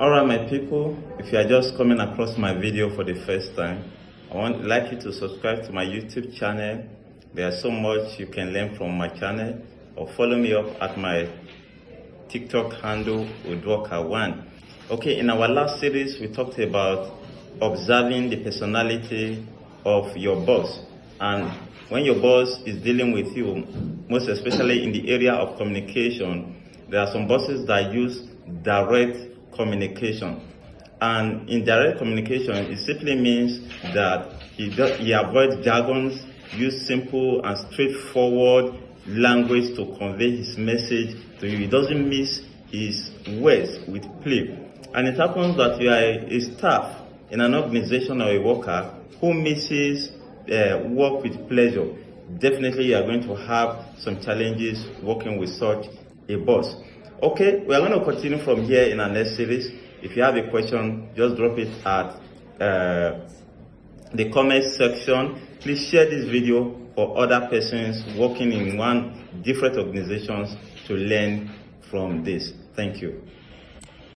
Alright my people, if you are just coming across my video for the first time, I would like you to subscribe to my YouTube channel. There's so much you can learn from my channel, or follow me up at my TikTok handle Udoka1. Okay, in our last series we talked about observing the personality of your boss, and when your boss is dealing with you, most especially in the area of communication, there are some bosses that use direct communication. And in direct communication, it simply means that he avoids jargons, use simple and straightforward language to convey his message to you. He doesn't mix his words with play. And it happens that you are a staff in an organization or a worker who mixes work with pleasure. Definitely you are going to have some challenges working with such a boss. Okay, we are going to continue from here in our next series. If you have a question, just drop it at the comment section. Please share this video for other persons working in different organizations to learn from this. Thank you.